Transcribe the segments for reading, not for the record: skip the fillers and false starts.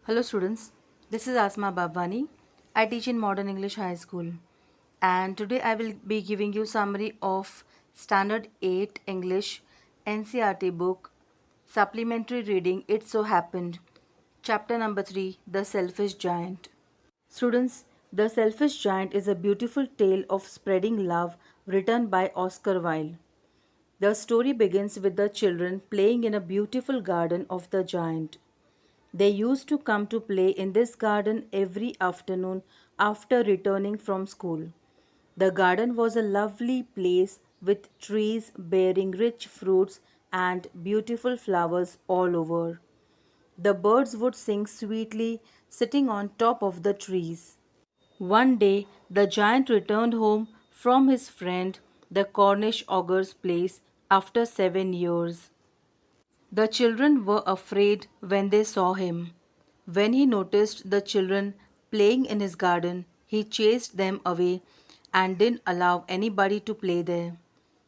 Hello students, this is Asma Babwani. I teach in Modern English High School and today I will be giving you summary of Standard 8 English NCERT book Supplementary Reading It So Happened Chapter number 3 The Selfish Giant. Students, The Selfish Giant is a beautiful tale of spreading love written by Oscar Wilde. The story begins with the children playing in a beautiful garden of the giant. They used to come to play in this garden every afternoon after returning from school. The garden was a lovely place with trees bearing rich fruits and beautiful flowers all over. The birds would sing sweetly sitting on top of the trees. One day the giant returned home from his friend the Cornish ogre's place after 7 years. The children were afraid when they saw him. When he noticed the children playing in his garden, he chased them away and didn't allow anybody to play there.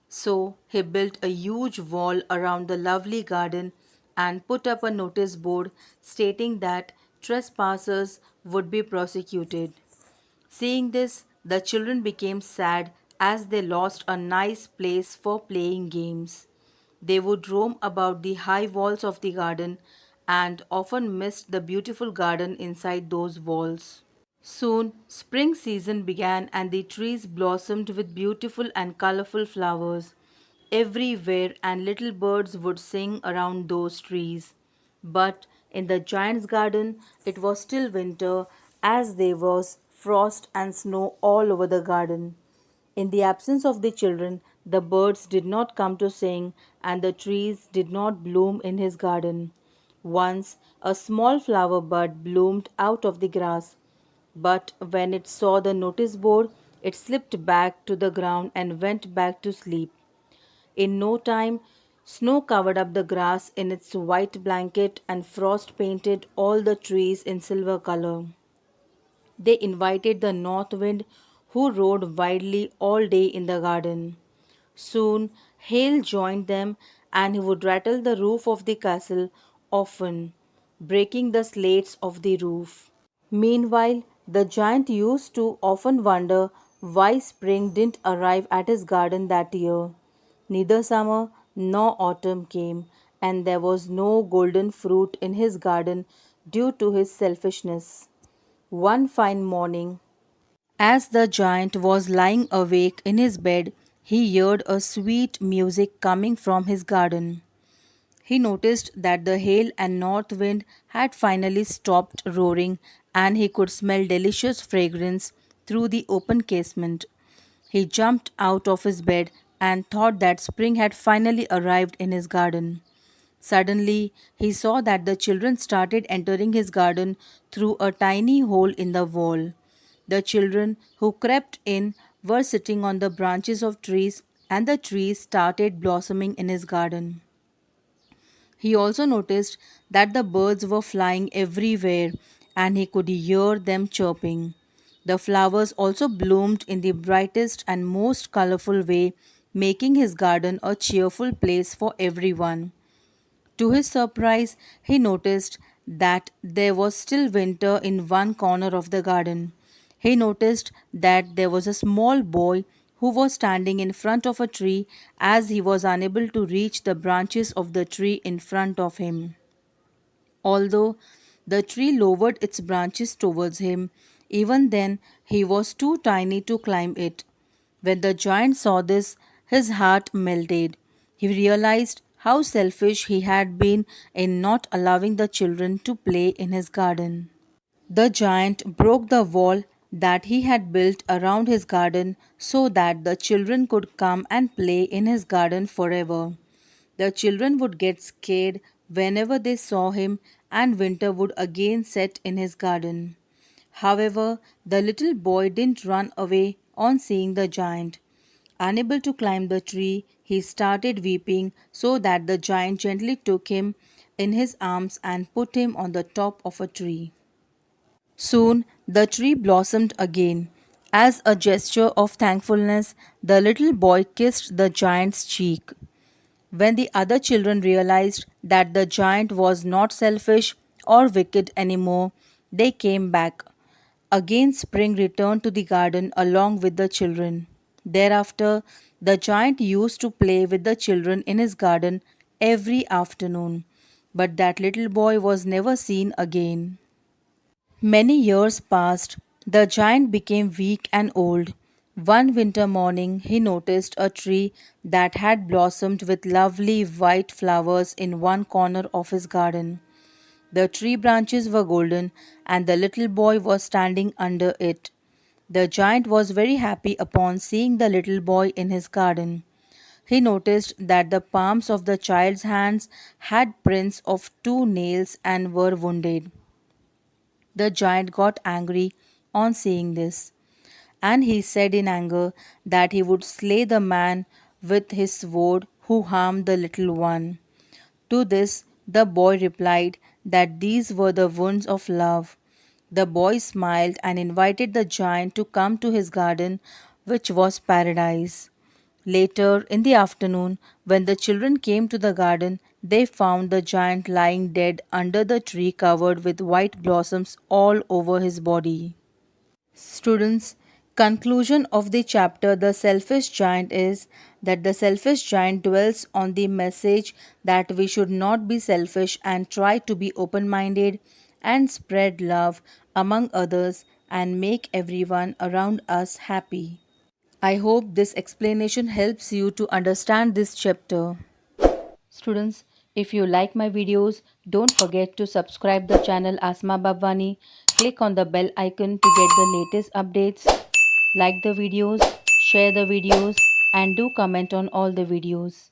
So he built a huge wall around the lovely garden and put up a notice board stating that trespassers would be prosecuted. Seeing this, the children became sad as they lost a nice place for playing games. They would roam about the high walls of the garden and often missed the beautiful garden inside those walls. Soon, spring season began and the trees blossomed with beautiful and colorful flowers everywhere, and little birds would sing around those trees. But in the giant's garden, it was still winter, as there was frost and snow all over the garden. In the absence of the children, the birds did not come to sing, and the trees did not bloom in his garden. Once a small flower bud bloomed out of the grass, but when it saw the notice board, it slipped back to the ground and went back to sleep. In no time, snow covered up the grass in its white blanket, and frost painted all the trees in silver color. They invited the north wind, who rode wildly all day in the garden. Soon hail joined them, and he would rattle the roof of the castle often, breaking the slates of the roof. Meanwhile, the giant used to often wonder why spring didn't arrive at his garden that year. Neither summer nor autumn came, and there was no golden fruit in his garden due to his selfishness. One fine morning, as the giant was lying awake in his bed, he heard a sweet music coming from his garden. He noticed that the hail and north wind had finally stopped roaring, and he could smell delicious fragrance through the open casement. He jumped out of his bed and thought that spring had finally arrived in his garden. Suddenly, he saw that the children started entering his garden through a tiny hole in the wall. The children who crept in were sitting on the branches of trees, and the trees started blossoming in his garden. He also noticed that the birds were flying everywhere and he could hear them chirping. The flowers also bloomed in the brightest and most colorful way, making his garden a cheerful place for everyone. To his surprise, he noticed that there was still winter in one corner of the garden. He noticed that there was a small boy who was standing in front of a tree as he was unable to reach the branches of the tree in front of him. Although the tree lowered its branches towards him, even then he was too tiny to climb it. When the giant saw this, his heart melted. He realized how selfish he had been in not allowing the children to play in his garden. The giant broke the wall that he had built around his garden so that the children could come and play in his garden forever. The children would get scared whenever they saw him, and winter would again set in his garden. However, the little boy didn't run away on seeing the giant. Unable to climb the tree, he started weeping, so that the giant gently took him in his arms and put him on the top of a tree. Soon the tree blossomed again. As a gesture of thankfulness, the little boy kissed the giant's cheek. When the other children realized that the giant was not selfish, or wicked anymore, they came back. Again, spring returned to the garden along with the children. Thereafter, the giant used to play with the children in his garden every afternoon. But that little boy was never seen again. Many years passed. The giant became weak and old. One winter morning, he noticed a tree that had blossomed with lovely white flowers in one corner of his garden. The tree branches were golden, and the little boy was standing under it. The giant was very happy upon seeing the little boy in his garden. He noticed that the palms of the child's hands had prints of two nails and were wounded. The giant got angry on seeing this, and he said in anger that he would slay the man with his sword who harmed the little one. To this, the boy replied that these were the wounds of love. The boy smiled and invited the giant to come to his garden, which was paradise. Later in the afternoon, when the children came to the garden, they found the giant lying dead under the tree covered with white blossoms all over his body. Students, conclusion of the chapter The Selfish Giant is that the selfish giant dwells on the message that we should not be selfish and try to be open minded and spread love among others and make everyone around us happy. I hope this explanation helps you to understand this chapter. Students, if you like my videos, don't forget to subscribe the channel Asma Babwani. Click on the bell icon to get the latest updates. Like the videos, share the videos, and do comment on all the videos.